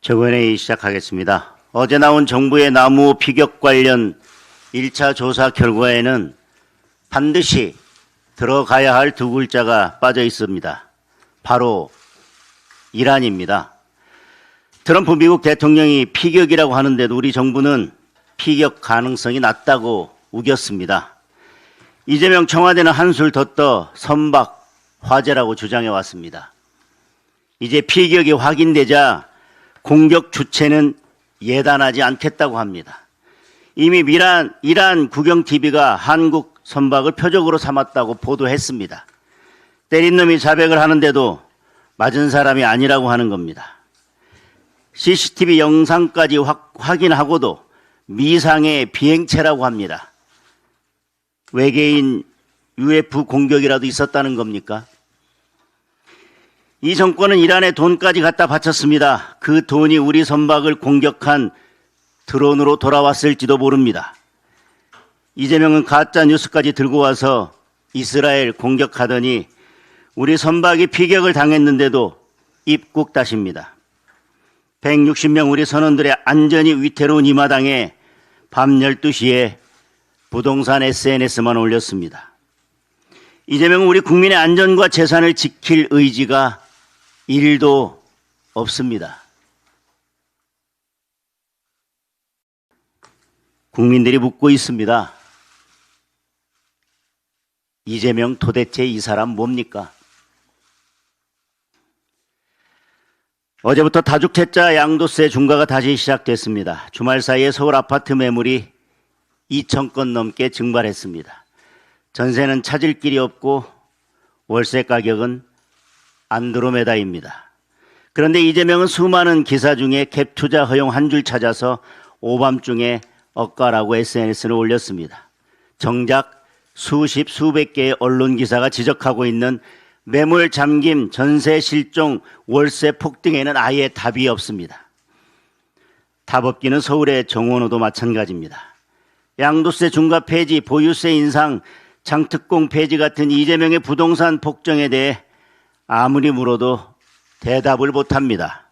정원회의 시작하겠습니다. 어제 나온 정부의 나무 피격 관련 1차 조사 결과에는 반드시 들어가야 할 두 글자가 빠져 있습니다. 바로 이란입니다. 트럼프 미국 대통령이 피격이라고 하는데도 우리 정부는 피격 가능성이 낮다고 우겼습니다. 이재명 청와대는 한술 더 떠 선박 화재라고 주장해 왔습니다. 이제 피격이 확인되자 공격 주체는 예단하지 않겠다고 합니다. 이미 이란 국영TV가 한국 선박을 표적으로 삼았다고 보도했습니다. 때린 놈이 자백을 하는데도 맞은 사람이 아니라고 하는 겁니다. CCTV 영상까지 확인하고도 미상의 비행체라고 합니다. 외계인 UFO 공격이라도 있었다는 겁니까? 이 정권은 이란에 돈까지 갖다 바쳤습니다. 그 돈이 우리 선박을 공격한 드론으로 돌아왔을지도 모릅니다. 이재명은 가짜 뉴스까지 들고 와서 이스라엘 공격하더니 우리 선박이 피격을 당했는데도 입국 다십니다. 160명 우리 선원들의 안전이 위태로운 이 마당에 밤 12시에 부동산 SNS만 올렸습니다. 이재명은 우리 국민의 안전과 재산을 지킬 의지가 1도 없습니다. 국민들이 묻고 있습니다. 이재명 도대체 이 사람 뭡니까? 어제부터 다주택자 양도세 중과가 다시 시작됐습니다. 주말 사이에 서울 아파트 매물이 2,000건 넘게 증발했습니다. 전세는 찾을 길이 없고 월세 가격은 안드로메다입니다. 그런데 이재명은 수많은 기사 중에 갭 투자 허용 한 줄 찾아서 오밤중에 억가라고 SNS를 올렸습니다. 정작 수십 수백 개의 언론 기사가 지적하고 있는 매물 잠김, 전세 실종, 월세 폭등에는 아예 답이 없습니다. 답 없기는 서울의 정원호도 마찬가지입니다. 양도세 중과 폐지, 보유세 인상, 장특공 폐지 같은 이재명의 부동산 폭정에 대해 아무리 물어도 대답을 못합니다.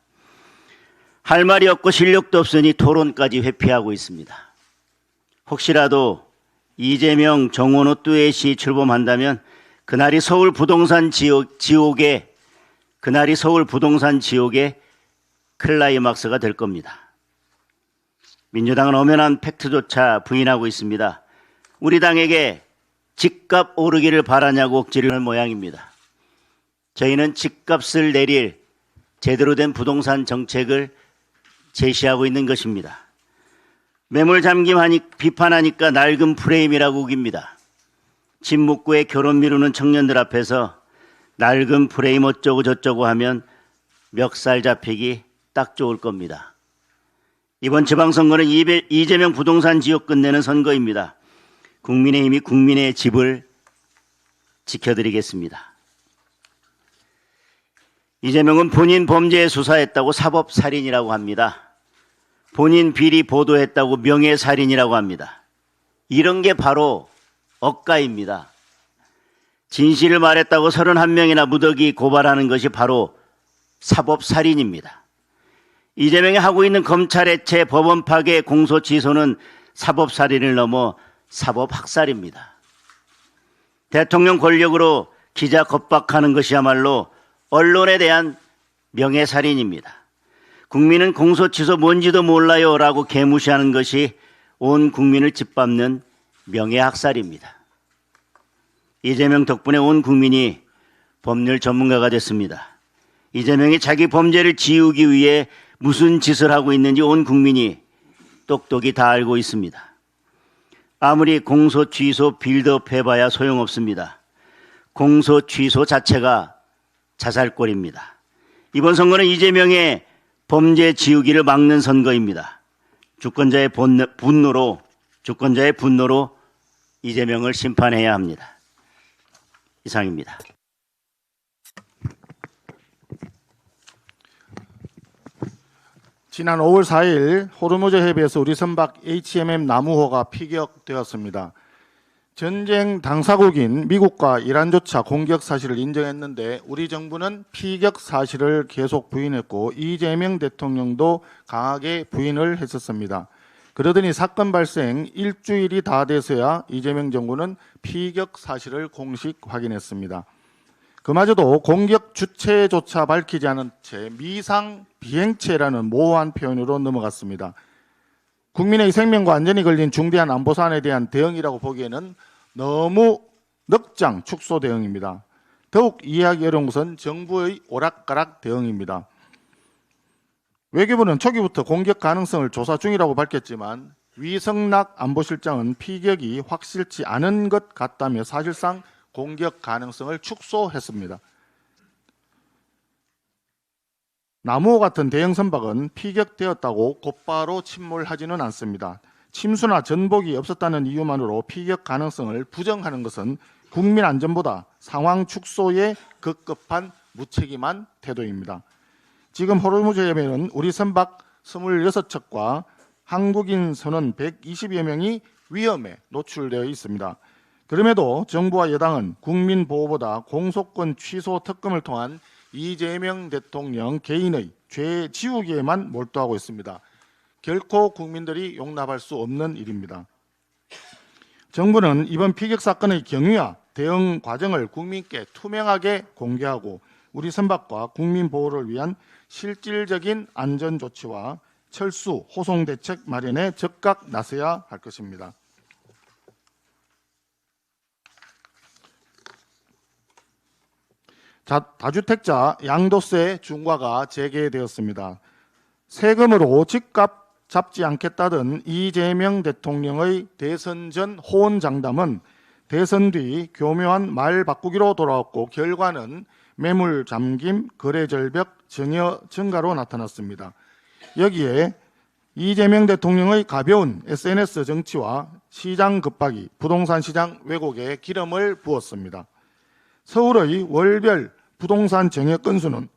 할 말이 없고 실력도 없으니 토론까지 회피하고 있습니다. 혹시라도 이재명, 정원호 뚜엣이 출범한다면 그날이 서울 부동산 지옥의 클라이막스가 될 겁니다. 민주당은 엄연한 팩트조차 부인하고 있습니다. 우리 당에게 집값 오르기를 바라냐고 억지를 하는 모양입니다. 저희는 집값을 내릴 제대로 된 부동산 정책을 제시하고 있는 것입니다. 매물 잠김하니 비판하니까 낡은 프레임이라고 우깁니다. 집 묵고에 결혼 미루는 청년들 앞에서 낡은 프레임 어쩌고 저쩌고 하면 멱살 잡히기 딱 좋을 겁니다. 이번 지방선거는 이재명 부동산 지옥 끝내는 선거입니다. 국민의힘이 국민의 집을 지켜드리겠습니다. 이재명은 본인 범죄에 수사했다고 사법살인이라고 합니다. 본인 비리 보도했다고 명예살인이라고 합니다. 이런 게 바로 억가입니다. 진실을 말했다고 31명이나 무더기 고발하는 것이 바로 사법살인입니다. 이재명이 하고 있는 검찰 해체, 법원 파괴, 공소 취소는 사법살인을 넘어 사법학살입니다. 대통령 권력으로 기자 겁박하는 것이야말로 언론에 대한 명예살인입니다. 국민은 공소 취소 뭔지도 몰라요 라고 개무시하는 것이 온 국민을 짓밟는 명예학살입니다. 이재명 덕분에 온 국민이 법률 전문가가 됐습니다. 이재명이 자기 범죄를 지우기 위해 무슨 짓을 하고 있는지 온 국민이 똑똑히 다 알고 있습니다. 아무리 공소 취소 빌드업 해봐야 소용없습니다. 공소 취소 자체가 자살골입니다. 이번 선거는 이재명의 범죄 지우기를 막는 선거입니다. 주권자의 분노로 이재명을 심판해야 합니다. 이상입니다. 지난 5월 4일 호르무즈 해변에서 우리 선박 HMM 나무호가 피격되었습니다. 전쟁 당사국인 미국과 이란조차 공격 사실을 인정했는데 우리 정부는 피격 사실을 계속 부인했고 이재명 대통령도 강하게 부인을 했었습니다. 그러더니 사건 발생 일주일이 다 돼서야 이재명 정부는 피격 사실을 공식 확인했습니다. 그마저도 공격 주체조차 밝히지 않은 채 미상 비행체라는 모호한 표현으로 넘어갔습니다. 국민의 생명과 안전이 걸린 중대한 안보 사안에 대한 대응이라고 보기에는 너무 넉장 축소 대응입니다. 더욱 이해하기 어려운 것은 정부의 오락가락 대응입니다. 외교부는 초기부터 공격 가능성을 조사 중이라고 밝혔지만 위성락 안보실장은 피격이 확실치 않은 것 같다며 사실상 공격 가능성을 축소했습니다. 나무호 같은 대형 선박은 피격되었다고 곧바로 침몰하지는 않습니다. 침수나 전복이 없었다는 이유만으로 피격 가능성을 부정하는 것은 국민 안전보다 상황 축소에 급급한 무책임한 태도입니다. 지금 호르무즈 해변은 우리 선박 26척과 한국인 선원 120여 명이 위험에 노출되어 있습니다. 그럼에도 정부와 여당은 국민 보호보다 공소권 취소 특검을 통한 이재명 대통령 개인의 죄 지우기에만 몰두하고 있습니다. 결코 국민들이 용납할 수 없는 일입니다. 정부는 이번 피격 사건의 경위와 대응 과정을 국민께 투명하게 공개하고 우리 선박과 국민 보호를 위한 실질적인 안전 조치와 철수, 호송 대책 마련에 적극 나서야 할 것입니다. 다주택자 양도세 중과가 재개되었습니다. 세금으로 집값 잡지 않겠다던 이재명 대통령의 대선 전 호언장담은 대선 뒤 교묘한 말 바꾸기로 돌아왔고 결과는 매물 잠김, 거래 절벽, 증여 증가로 나타났습니다. 여기에 이재명 대통령의 가벼운 SNS 정치와 시장 급박이, 부동산 시장 왜곡에 기름을 부었습니다. 서울의 월별 부동산 증여 건수는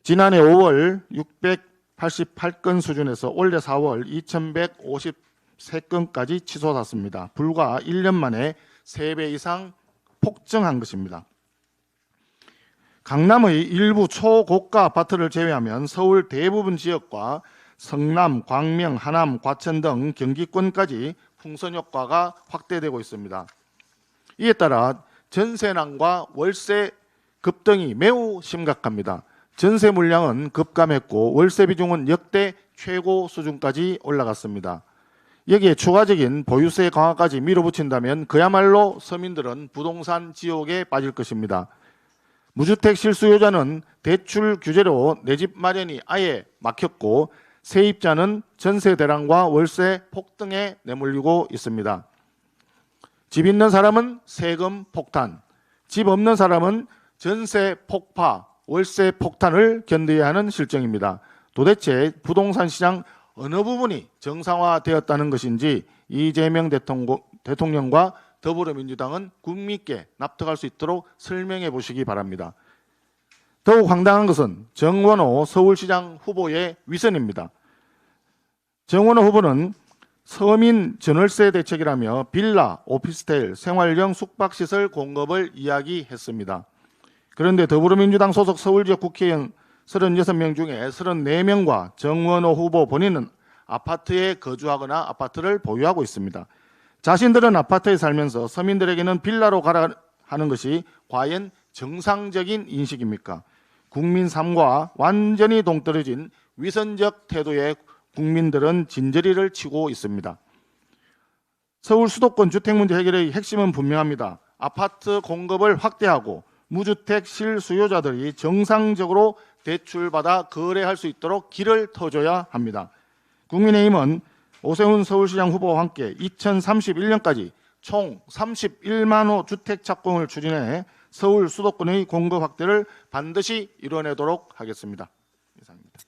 지난해 5월 688건 수준에서 올해 4월 2153건까지 치솟았습니다. 불과 1년 만에 3배 이상 폭증한 것입니다. 강남의 일부 초고가 아파트를 제외하면 서울 대부분 지역과 성남, 광명, 하남, 과천 등 경기권까지 풍선 효과가 확대되고 있습니다. 이에 따라 전세난과 월세 급등이 매우 심각합니다. 전세 물량은 급감했고 월세 비중은 역대 최고 수준까지 올라갔습니다. 여기에 추가적인 보유세 강화까지 밀어붙인다면 그야말로 서민들은 부동산 지옥에 빠질 것입니다. 무주택 실수요자는 대출 규제로 내 집 마련이 아예 막혔고 세입자는 전세 대란과 월세 폭등에 내몰리고 있습니다. 집 있는 사람은 세금 폭탄, 집 없는 사람은 전세 폭파, 월세 폭탄을 견뎌야 하는 실정입니다. 도대체 부동산 시장 어느 부분이 정상화되었다는 것인지 이재명 대통령과 더불어민주당은 국민께 납득할 수 있도록 설명해 보시기 바랍니다. 더욱 황당한 것은 정원호 서울시장 후보의 위선입니다. 정원호 후보는 서민 전월세 대책이라며 빌라, 오피스텔, 생활형 숙박시설 공급을 이야기했습니다. 그런데 더불어민주당 소속 서울지역 국회의원 36명 중에 34명과 정원호 후보 본인은 아파트에 거주하거나 아파트를 보유하고 있습니다. 자신들은 아파트에 살면서 서민들에게는 빌라로 가라 하는 것이 과연 정상적인 인식입니까? 국민 삶과 완전히 동떨어진 위선적 태도에 국민들은 진저리를 치고 있습니다. 서울 수도권 주택 문제 해결의 핵심은 분명합니다. 아파트 공급을 확대하고 무주택 실수요자들이 정상적으로 대출받아 거래할 수 있도록 길을 터줘야 합니다. 국민의힘은 오세훈 서울시장 후보와 함께 2031년까지 총 31만 호 주택 착공을 추진해 서울 수도권의 공급 확대를 반드시 이뤄내도록 하겠습니다. 이상입니다.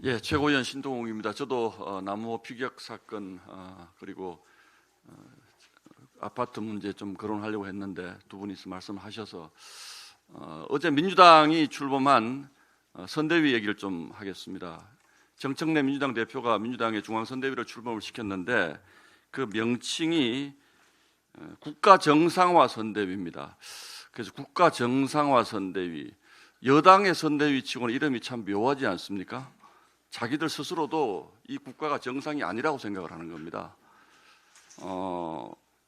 예, 최고위원 신동욱입니다. 저도 나무호 피격 사건 그리고 아파트 문제 좀 거론하려고 했는데 두 분이서 말씀하셔서 어제 민주당이 출범한 선대위 얘기를 좀 하겠습니다. 정청래 민주당 대표가 민주당의 중앙선대위로 출범을 시켰는데 그 명칭이 국가정상화 선대위입니다. 그래서 국가정상화 선대위, 여당의 선대위 치고는 이름이 참 묘하지 않습니까? 자기들 스스로도 이 국가가 정상이 아니라고 생각을 하는 겁니다.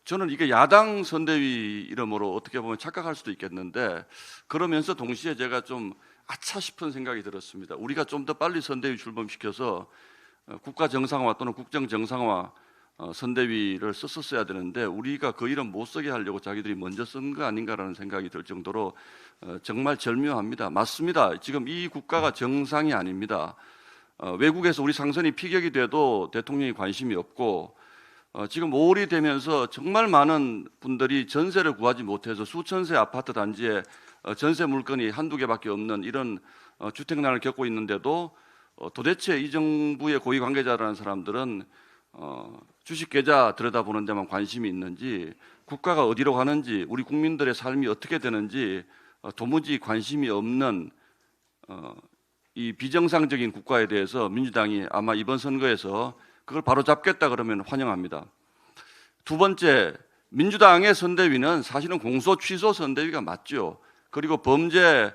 저는 이게 야당 선대위 이름으로 어떻게 보면 착각할 수도 있겠는데, 그러면서 동시에 제가 좀 아차 싶은 생각이 들었습니다. 우리가 좀 더 빨리 선대위 출범시켜서 국가 정상화 또는 국정 정상화 선대위를 썼었어야 되는데, 우리가 그 이름 못 쓰게 하려고 자기들이 먼저 쓴 거 아닌가라는 생각이 들 정도로 정말 절묘합니다. 맞습니다. 지금 이 국가가 정상이 아닙니다. 외국에서 우리 상선이 피격이 돼도 대통령이 관심이 없고, 지금 5월이 되면서 정말 많은 분들이 전세를 구하지 못해서 수천 세의 아파트 단지에 전세 물건이 한두 개밖에 없는 이런 주택난을 겪고 있는데도 도대체 이 정부의 고위 관계자라는 사람들은 주식 계좌 들여다보는 데만 관심이 있는지, 국가가 어디로 가는지, 우리 국민들의 삶이 어떻게 되는지 도무지 관심이 없는 이 비정상적인 국가에 대해서 민주당이 아마 이번 선거에서 그걸 바로 잡겠다 그러면 환영합니다. 두 번째, 민주당의 선대위는 사실은 공소 취소 선대위가 맞죠. 그리고 범죄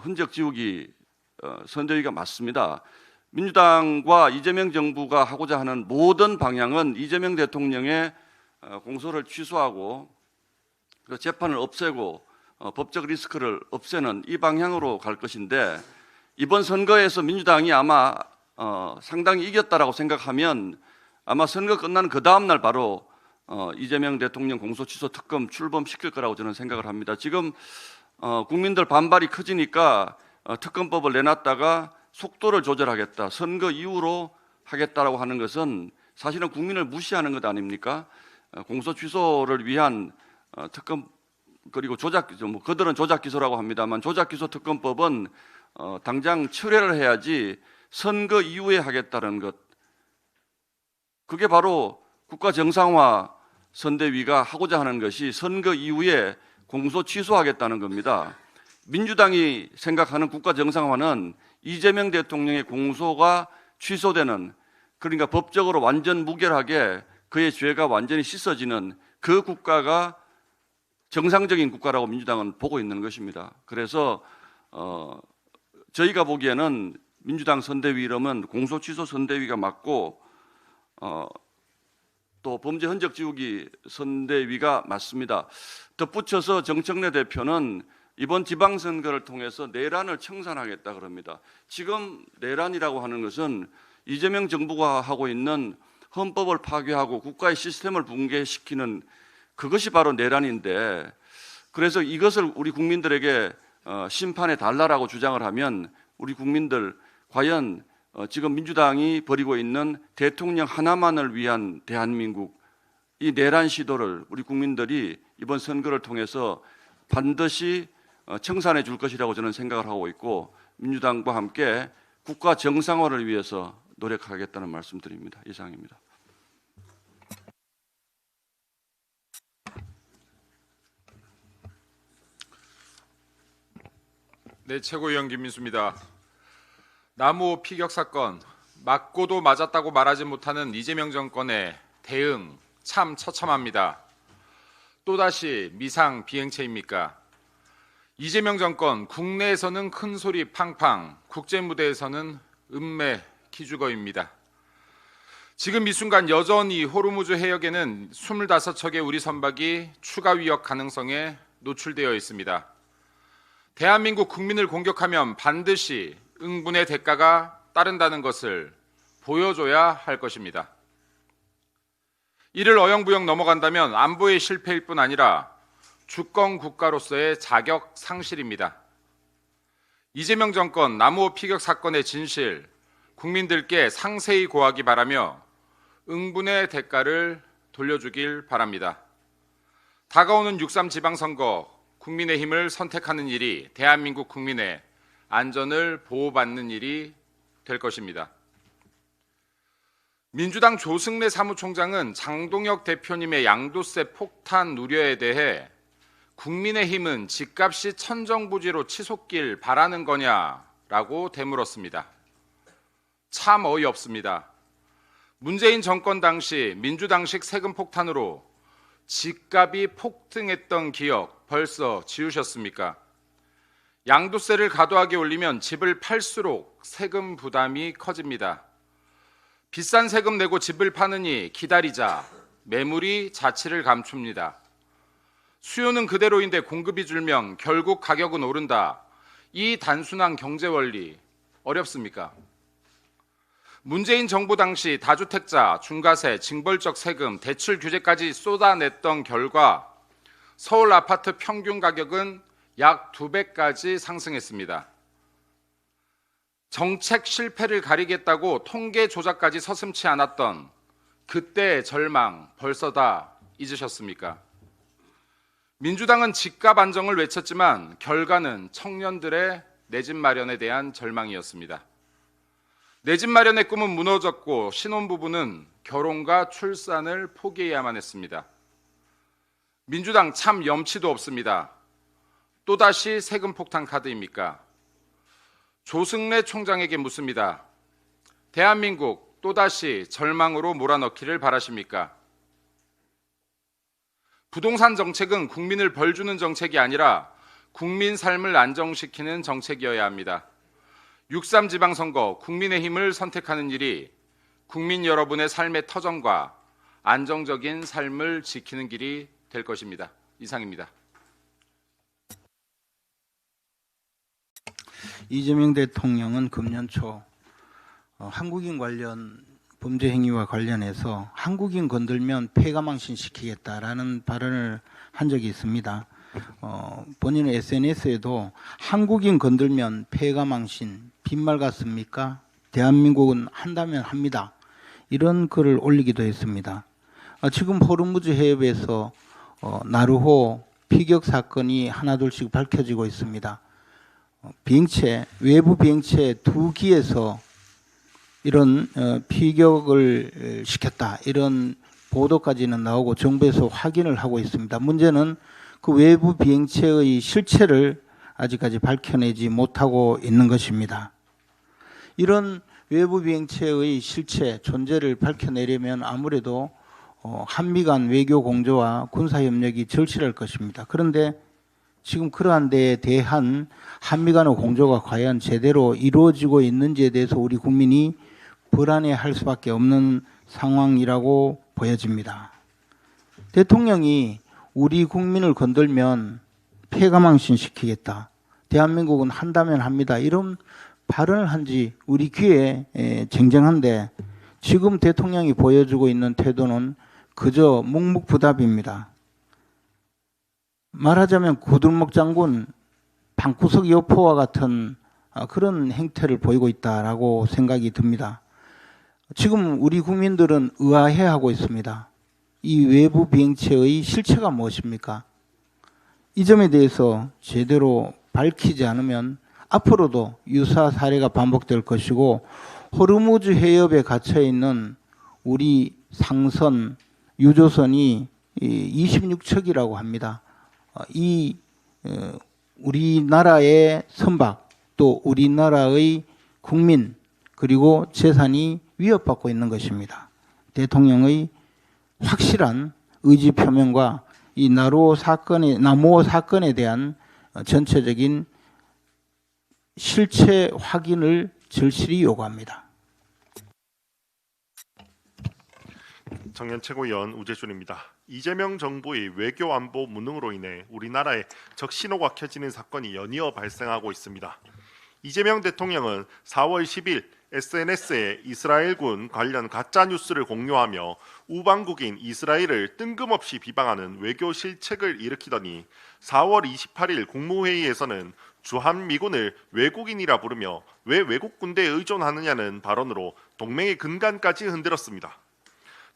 흔적 지우기 선대위가 맞습니다. 민주당과 이재명 정부가 하고자 하는 모든 방향은 이재명 대통령의 공소를 취소하고 그 재판을 없애고 법적 리스크를 없애는 이 방향으로 갈 것인데, 이번 선거에서 민주당이 아마 상당히 이겼다라고 생각하면 아마 선거 끝난 그 다음 날 바로 이재명 대통령 공소 취소 특검 출범시킬 거라고 저는 생각을 합니다. 지금 국민들 반발이 커지니까 특검법을 내놨다가 속도를 조절하겠다, 선거 이후로 하겠다라고 하는 것은 사실은 국민을 무시하는 것 아닙니까? 공소 취소를 위한 특검, 그리고 조작, 그들은 조작 기소라고 합니다만 조작 기소 특검법은 당장 철회를 해야지 선거 이후에 하겠다는 것, 그게 바로 국가 정상화 선대위가 하고자 하는 것이 선거 이후에 공소 취소하겠다는 겁니다. 민주당이 생각하는 국가 정상화는 이재명 대통령의 공소가 취소되는, 그러니까 법적으로 완전 무결하게 그의 죄가 완전히 씻어지는 그 국가가 정상적인 국가라고 민주당은 보고 있는 것입니다. 그래서 저희가 보기에는 민주당 선대위 이름은 공소 취소 선대위가 맞고 또 범죄 흔적 지우기 선대위가 맞습니다. 덧붙여서 정청래 대표는 이번 지방선거를 통해서 내란을 청산하겠다 그럽니다. 지금 내란이라고 하는 것은 이재명 정부가 하고 있는 헌법을 파괴하고 국가의 시스템을 붕괴시키는 그것이 바로 내란인데, 그래서 이것을 우리 국민들에게 심판해 달라라고 주장을 하면 우리 국민들 과연 지금 민주당이 벌이고 있는 대통령 하나만을 위한 대한민국, 이 내란 시도를 우리 국민들이 이번 선거를 통해서 반드시 청산해 줄 것이라고 저는 생각을 하고 있고, 민주당과 함께 국가 정상화를 위해서 노력하겠다는 말씀드립니다. 이상입니다. 네, 최고위원 김민수입니다. 남호 피격 사건, 맞고도 맞았다고 말하지 못하는 이재명 정권의 대응 참 처참합니다. 또다시 미상 비행체입니까? 이재명 정권 국내에서는 큰 소리 팡팡, 국제 무대에서는 음매 기죽어입니다. 지금 이 순간 여전히 호르무즈 해역에는 25척의 우리 선박이 추가 위협 가능성에 노출되어 있습니다. 대한민국 국민을 공격하면 반드시 응분의 대가가 따른다는 것을 보여줘야 할 것입니다. 이를 어영부영 넘어간다면 안보의 실패일 뿐 아니라 주권 국가로서의 자격 상실입니다. 이재명 정권 남호 피격 사건의 진실, 국민들께 상세히 고하기 바라며 응분의 대가를 돌려주길 바랍니다. 다가오는 6.3 지방선거, 국민의힘을 선택하는 일이 대한민국 국민의 안전을 보호받는 일이 될 것입니다. 민주당 조승래 사무총장은 장동혁 대표님의 양도세 폭탄 우려에 대해 국민의힘은 집값이 천정부지로 치솟길 바라는 거냐라고 되물었습니다. 참 어이없습니다. 문재인 정권 당시 민주당식 세금 폭탄으로 집값이 폭등했던 기억 벌써 지우셨습니까? 양도세를 과도하게 올리면 집을 팔수록 세금 부담이 커집니다. 비싼 세금 내고 집을 파느니 기다리자 매물이 자취를 감춥니다. 수요는 그대로인데 공급이 줄면 결국 가격은 오른다. 이 단순한 경제 원리 어렵습니까? 문재인 정부 당시 다주택자, 중과세, 징벌적 세금, 대출 규제까지 쏟아냈던 결과 서울 아파트 평균 가격은 약 2배까지 상승했습니다. 정책 실패를 가리겠다고 통계 조작까지 서슴지 않았던 그때의 절망 벌써 다 잊으셨습니까? 민주당은 집값 안정을 외쳤지만 결과는 청년들의 내 집 마련에 대한 절망이었습니다. 내 집 마련의 꿈은 무너졌고 신혼부부는 결혼과 출산을 포기해야만 했습니다. 민주당 참 염치도 없습니다. 또다시 세금 폭탄 카드입니까? 조승래 총장에게 묻습니다. 대한민국 또다시 절망으로 몰아넣기를 바라십니까? 부동산 정책은 국민을 벌주는 정책이 아니라 국민 삶을 안정시키는 정책이어야 합니다. 6.3 지방선거 국민의힘을 선택하는 일이 국민 여러분의 삶의 터전과 안정적인 삶을 지키는 길이 될 것입니다. 이상입니다. 이재명 대통령은 금년 초 한국인 관련 범죄 행위와 관련해서 한국인 건들면 폐가망신시키겠다라는 발언을 한 적이 있습니다. 본인의 SNS에도 한국인 건들면 폐가망신, 빈말 같습니까? 대한민국은 한다면 합니다. 이런 글을 올리기도 했습니다. 지금 호르무즈 해협에서 나르호 피격 사건이 하나둘씩 밝혀지고 있습니다. 비행체, 외부 비행체 2기에서 이런 피격을 시켰다, 이런 보도까지는 나오고 정부에서 확인을 하고 있습니다. 문제는 그 외부 비행체의 실체를 아직까지 밝혀내지 못하고 있는 것입니다. 이런 외부 비행체의 실체, 존재를 밝혀내려면 아무래도 한미 간 외교 공조와 군사협력이 절실할 것입니다. 그런데 지금 그러한 데에 대한 한미 간의 공조가 과연 제대로 이루어지고 있는지에 대해서 우리 국민이 불안해할 수밖에 없는 상황이라고 보여집니다. 대통령이 우리 국민을 건들면 폐가망신시키겠다, 대한민국은 한다면 합니다, 이런 발언을 한 지 우리 귀에 쟁쟁한데 지금 대통령이 보여주고 있는 태도는 그저 묵묵부답입니다. 말하자면 구들목 장군 방구석 여포와 같은 그런 행태를 보이고 있다라고 생각이 듭니다. 지금 우리 국민들은 의아해하고 있습니다. 이 외부 비행체의 실체가 무엇입니까? 이 점에 대해서 제대로 밝히지 않으면 앞으로도 유사 사례가 반복될 것이고 호르무즈 해협에 갇혀 있는 우리 상선, 유조선이 26척이라고 합니다. 이 우리나라의 선박, 또 우리나라의 국민, 그리고 재산이 위협받고 있는 것입니다. 대통령의 확실한 의지 표명과 이 나무호 사건에 대한 전체적인 실체 확인을 절실히 요구합니다. 청년 최고위원 우재준입니다. 이재명 정부의 외교 안보 무능으로 인해 우리나라에 적신호가 켜지는 사건이 연이어 발생하고 있습니다. 이재명 대통령은 4월 10일 SNS에 이스라엘군 관련 가짜 뉴스를 공유하며 우방국인 이스라엘을 뜬금없이 비방하는 외교 실책을 일으키더니 4월 28일 국무회의에서는 주한미군을 외국인이라 부르며 왜 외국 군대에 의존하느냐는 발언으로 동맹의 근간까지 흔들었습니다.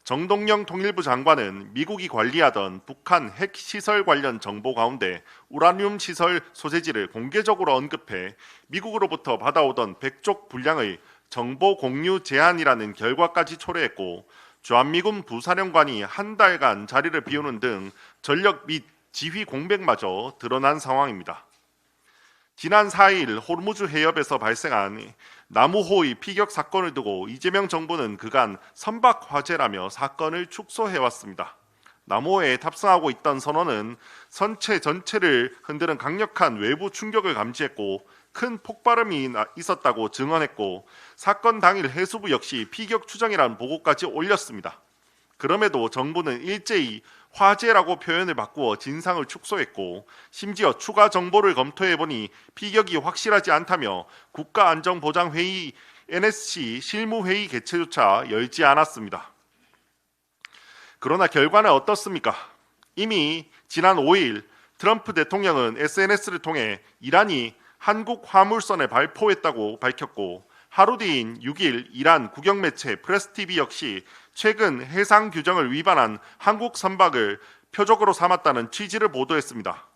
정동영 통일부 장관은 미국이 관리하던 북한 핵시설 관련 정보 가운데 우라늄 시설 소재지를 공개적으로 언급해 미국으로부터 받아오던 100쪽 분량의 정보 공유 제한이라는 결과까지 초래했고, 주한미군 부사령관이 한 달간 자리를 비우는 등 전력 및 지휘 공백마저 드러난 상황입니다. 지난 4일 호르무즈 해협에서 발생한 나무호의 피격 사건을 두고 이재명 정부는 그간 선박 화재라며 사건을 축소해왔습니다. 나무호에 탑승하고 있던 선원은 선체 전체를 흔드는 강력한 외부 충격을 감지했고 큰 폭발음이 있었다고 증언했고 사건 당일 해수부 역시 피격 추정이라는 보고까지 올렸습니다. 그럼에도 정부는 일제히 화재라고 표현을 바꾸어 진상을 축소했고 심지어 추가 정보를 검토해보니 피격이 확실하지 않다며 국가안전보장회의 NSC 실무회의 개최조차 열지 않았습니다. 그러나 결과는 어떻습니까? 이미 지난 5일 트럼프 대통령은 SNS를 통해 이란이 한국 화물선을 발포했다고 밝혔고 하루 뒤인 6일 이란 국영매체 프레스TV 역시 최근 해상 규정을 위반한 한국 선박을 표적으로 삼았다는 취지를 보도했습니다.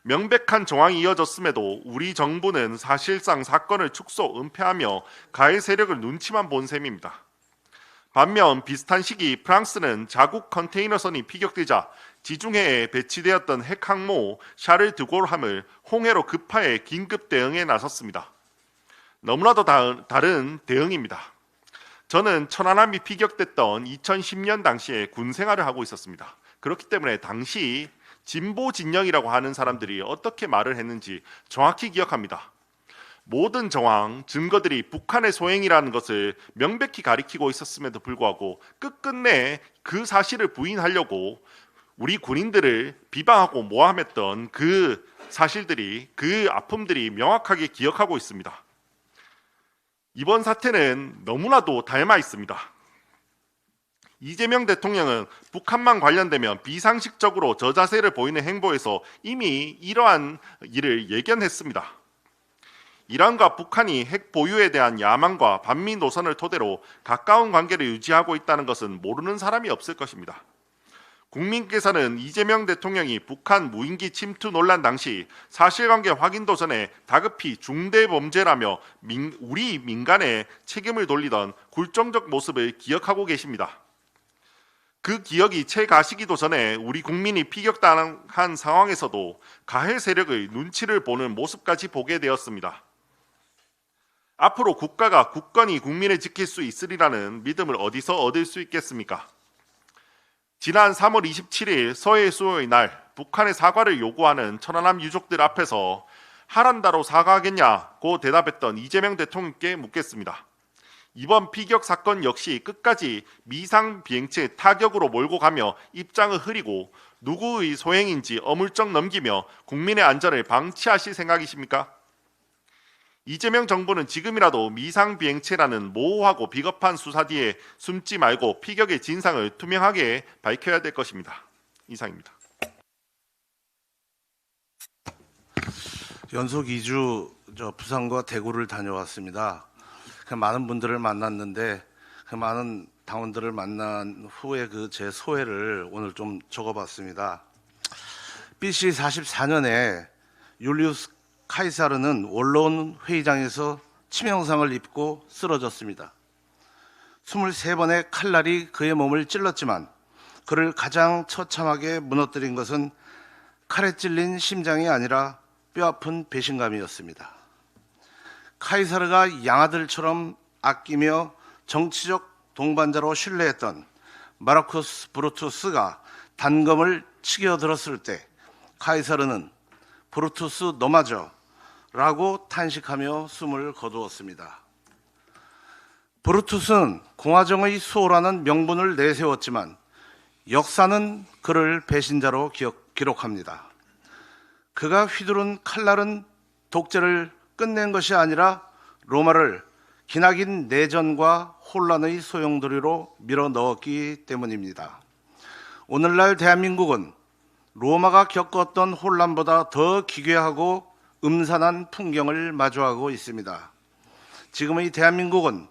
명백한 정황이 이어졌음에도 우리 정부는 사실상 사건을 축소, 은폐하며 가해 세력을 눈치만 본 셈입니다. 반면 비슷한 시기 프랑스는 자국 컨테이너선이 피격되자 지중해에 배치되었던 핵항모 샤를 드골함을 홍해로 급파해 긴급 대응에 나섰습니다. 너무나도 다른 대응입니다. 저는 천안함이 피격됐던 2010년 당시에 군 생활을 하고 있었습니다. 그렇기 때문에 당시 진보 진영이라고 하는 사람들이 어떻게 말을 했는지 정확히 기억합니다. 모든 정황, 증거들이 북한의 소행이라는 것을 명백히 가리키고 있었음에도 불구하고 끝끝내 그 사실을 부인하려고 우리 군인들을 비방하고 모함했던 그 사실들이, 그 아픔들이 명확하게 기억하고 있습니다. 이번 사태는 너무나도 닮아 있습니다. 이재명 대통령은 북한만 관련되면 비상식적으로 저자세를 보이는 행보에서 이미 이러한 일을 예견했습니다. 이란과 북한이 핵 보유에 대한 야망과 반미 노선을 토대로 가까운 관계를 유지하고 있다는 것은 모르는 사람이 없을 것입니다. 국민께서는 이재명 대통령이 북한 무인기 침투 논란 당시 사실관계 확인도 전에 다급히 중대범죄라며 우리 민간에 책임을 돌리던 굴종적 모습을 기억하고 계십니다. 그 기억이 채 가시기도 전에 우리 국민이 피격당한 상황에서도 가해 세력의 눈치를 보는 모습까지 보게 되었습니다. 앞으로 국가가 굳건히 국민을 지킬 수 있으리라는 믿음을 어디서 얻을 수 있겠습니까? 지난 3월 27일 서해수호의 날 북한의 사과를 요구하는 천안함 유족들 앞에서 하란다로 사과하겠냐고 대답했던 이재명 대통령께 묻겠습니다. 이번 피격 사건 역시 끝까지 미상 비행체 타격으로 몰고 가며 입장을 흐리고 누구의 소행인지 어물쩍 넘기며 국민의 안전을 방치하실 생각이십니까? 이재명 정부는 지금이라도 미상 비행체라는 모호하고 비겁한 수사 뒤에 숨지 말고 피격의 진상을 투명하게 밝혀야 될 것입니다. 이상입니다. 연속 2주 부산과 대구를 다녀왔습니다. 많은 분들을 만났는데 그 많은 당원들을 만난 후에 제 소회를 오늘 좀 적어봤습니다. BC 44년에 율리우스 카이사르는 원로원 회의장에서 치명상을 입고 쓰러졌습니다. 23번의 칼날이 그의 몸을 찔렀지만 그를 가장 처참하게 무너뜨린 것은 칼에 찔린 심장이 아니라 뼈아픈 배신감이었습니다. 카이사르가 양아들처럼 아끼며 정치적 동반자로 신뢰했던 마르쿠스 브루투스가 단검을 치겨들었을 때 카이사르는 브루투스 너마저 라고 탄식하며 숨을 거두었습니다. 브루투스는 공화정의 수호라는 명분을 내세웠지만 역사는 그를 배신자로 기록합니다. 그가 휘두른 칼날은 독재를 끝낸 것이 아니라 로마를 기나긴 내전과 혼란의 소용돌이로 밀어 넣었기 때문입니다. 오늘날 대한민국은 로마가 겪었던 혼란보다 더 기괴하고 음산한 풍경을 마주하고 있습니다. 지금의 대한민국은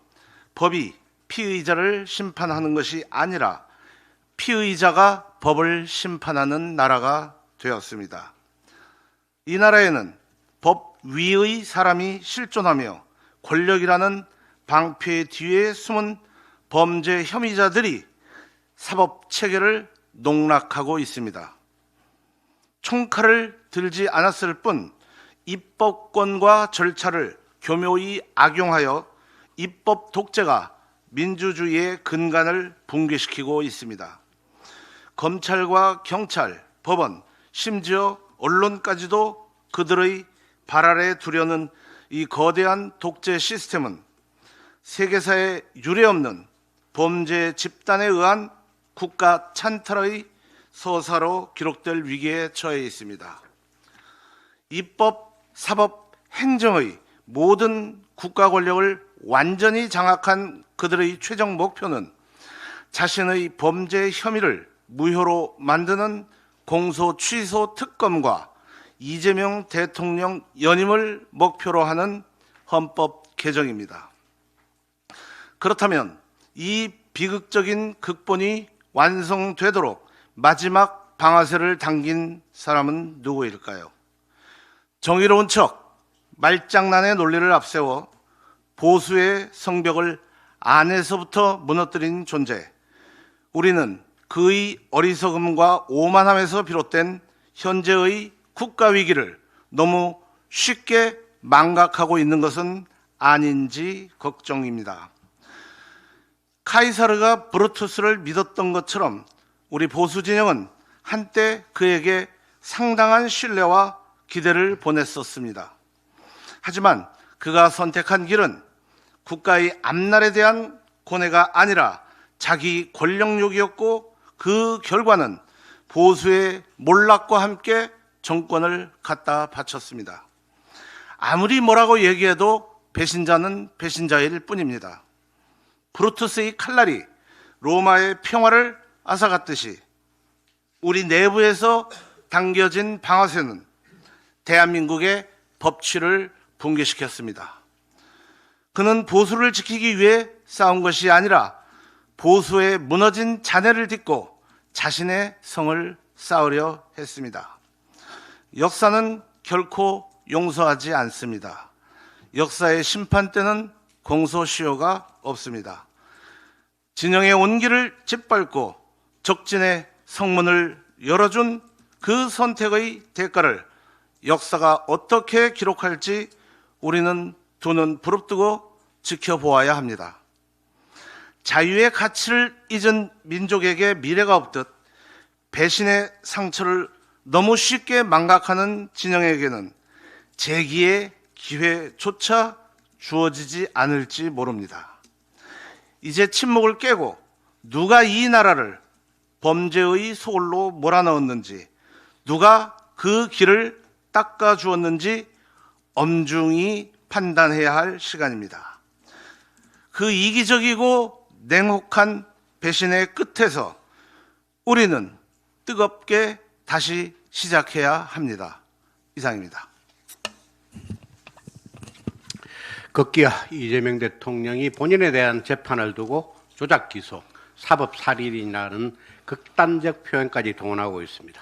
법이 피의자를 심판하는 것이 아니라 피의자가 법을 심판하는 나라가 되었습니다. 이 나라에는 법 위의 사람이 실존하며 권력이라는 방패 뒤에 숨은 범죄 혐의자들이 사법 체계를 농락하고 있습니다. 총칼을 들지 않았을 뿐 입법권과 절차를 교묘히 악용하여 입법 독재가 민주주의의 근간을 붕괴시키고 있습니다. 검찰과 경찰, 법원, 심지어 언론까지도 그들의 발 아래 두려는 이 거대한 독재 시스템은 세계사에 유례없는 범죄 집단에 의한 국가 찬탈의 서사로 기록될 위기에 처해 있습니다. 입법, 사법, 행정의 모든 국가 권력을 완전히 장악한 그들의 최종 목표는 자신의 범죄 혐의를 무효로 만드는 공소 취소 특검과 이재명 대통령 연임을 목표로 하는 헌법 개정입니다. 그렇다면 이 비극적인 극본이 완성되도록 마지막 방아쇠를 당긴 사람은 누구일까요? 정의로운 척, 말장난의 논리를 앞세워 보수의 성벽을 안에서부터 무너뜨린 존재. 우리는 그의 어리석음과 오만함에서 비롯된 현재의 국가 위기를 너무 쉽게 망각하고 있는 것은 아닌지 걱정입니다. 카이사르가 브루투스를 믿었던 것처럼 우리 보수 진영은 한때 그에게 상당한 신뢰와 기대를 보냈었습니다. 하지만 그가 선택한 길은 국가의 앞날에 대한 고뇌가 아니라 자기 권력욕이었고 그 결과는 보수의 몰락과 함께 정권을 갖다 바쳤습니다. 아무리 뭐라고 얘기해도 배신자는 배신자일 뿐입니다. 브루투스의 칼날이 로마의 평화를 앗아갔듯이 우리 내부에서 당겨진 방아쇠는 대한민국의 법치를 붕괴시켰습니다. 그는 보수를 지키기 위해 싸운 것이 아니라 보수의 무너진 잔해를 딛고 자신의 성을 쌓으려 했습니다. 역사는 결코 용서하지 않습니다. 역사의 심판대는 공소시효가 없습니다. 진영의 온기를 짓밟고 적진의 성문을 열어준 그 선택의 대가를 역사가 어떻게 기록할지 우리는 두 눈 부릅뜨고 지켜보아야 합니다. 자유의 가치를 잊은 민족에게 미래가 없듯 배신의 상처를 너무 쉽게 망각하는 진영에게는 재기의 기회조차 주어지지 않을지 모릅니다. 이제 침묵을 깨고 누가 이 나라를 범죄의 소굴로 몰아넣었는지, 누가 그 길을 닦아주었는지 엄중히 판단해야 할 시간입니다. 그 이기적이고 냉혹한 배신의 끝에서 우리는 뜨겁게 다시 시작해야 합니다. 이상입니다. 급기야 이재명 대통령이 본인에 대한 재판을 두고 조작 기소, 사법 살인이라는 극단적 표현까지 동원하고 있습니다.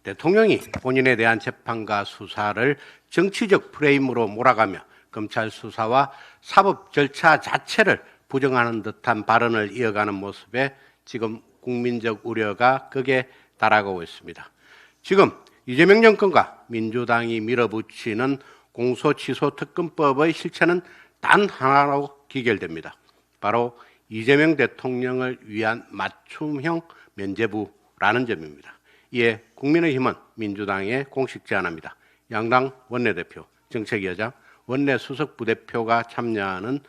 대통령이 본인에 대한 재판과 수사를 정치적 프레임으로 몰아가며 검찰 수사와 사법 절차 자체를 부정하는 듯한 발언을 이어가는 모습에 지금 국민적 우려가 극에 달하고 있습니다. 지금 이재명 정권과 민주당이 밀어붙이는 공소취소특검법의 실체는 단 하나로 기결됩니다. 바로 이재명 대통령을 위한 맞춤형 면죄부라는 점입니다. 이에 국민의힘은 민주당에 공식 제안합니다. 양당 원내대표, 정책위원장, 원내수석부대표가 참여하는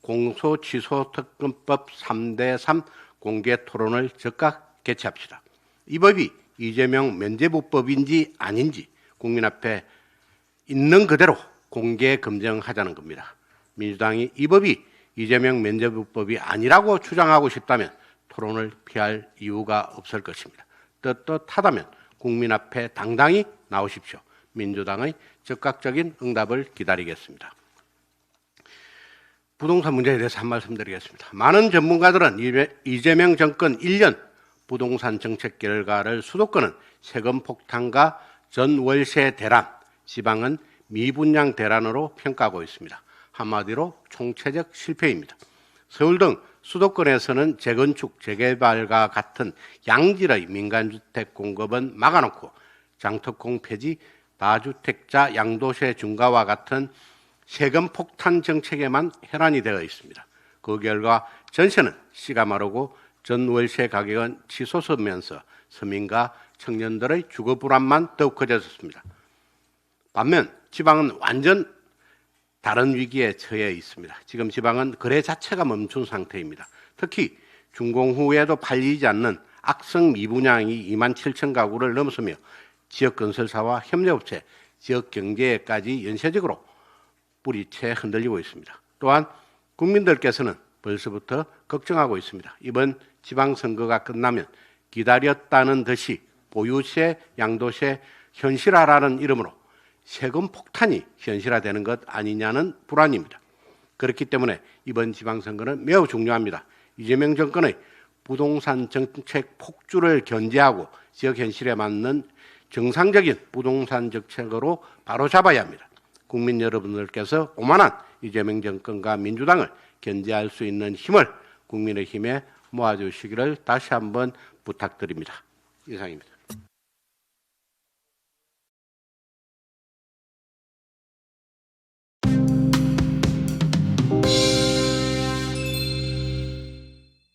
공소취소특검법 3대3 공개 토론을 즉각 개최합시다. 이 법이 이재명 면죄부법인지 아닌지 국민 앞에 있는 그대로 공개 검증하자는 겁니다. 민주당이 이 법이 이재명 면죄부법이 아니라고 주장하고 싶다면 토론을 피할 이유가 없을 것입니다. 떳떳하다면 국민 앞에 당당히 나오십시오. 민주당의 적극적인 응답을 기다리겠습니다. 부동산 문제에 대해서 한 말씀 드리겠습니다. 많은 전문가들은 이재명 정권 1년 부동산 정책 결과를 수도권은 세금 폭탄과 전월세 대란, 지방은 미분양 대란으로 평가하고 있습니다. 한마디로 총체적 실패입니다. 서울 등 수도권에서는 재건축, 재개발과 같은 양질의 민간주택 공급은 막아놓고 장특공 폐지, 다주택자 양도세 중과와 같은 세금 폭탄 정책에만 혈안이 되어 있습니다. 그 결과 전세는 씨가 마르고 전월세 가격은 치솟으면서 서민과 청년들의 주거 불안만 더욱 커졌습니다. 반면 지방은 완전 다른 위기에 처해 있습니다. 지금 지방은 거래 자체가 멈춘 상태입니다. 특히 준공 후에도 팔리지 않는 악성 미분양이 2만 7천 가구를 넘어서며 지역 건설사와 협력업체, 지역 경제까지 연쇄적으로 뿌리채 흔들리고 있습니다. 또한 국민들께서는 벌써부터 걱정하고 있습니다. 이번 지방선거가 끝나면 기다렸다는 듯이 보유세, 양도세 현실화라는 이름으로 세금 폭탄이 현실화되는 것 아니냐는 불안입니다. 그렇기 때문에 이번 지방선거는 매우 중요합니다. 이재명 정권의 부동산 정책 폭주를 견제하고 지역 현실에 맞는 정상적인 부동산 정책으로 바로잡아야 합니다. 국민 여러분들께서 오만한 이재명 정권과 민주당을 견제할 수 있는 힘을 국민의힘에 모아주시기를 다시 한번 부탁드립니다. 이상입니다.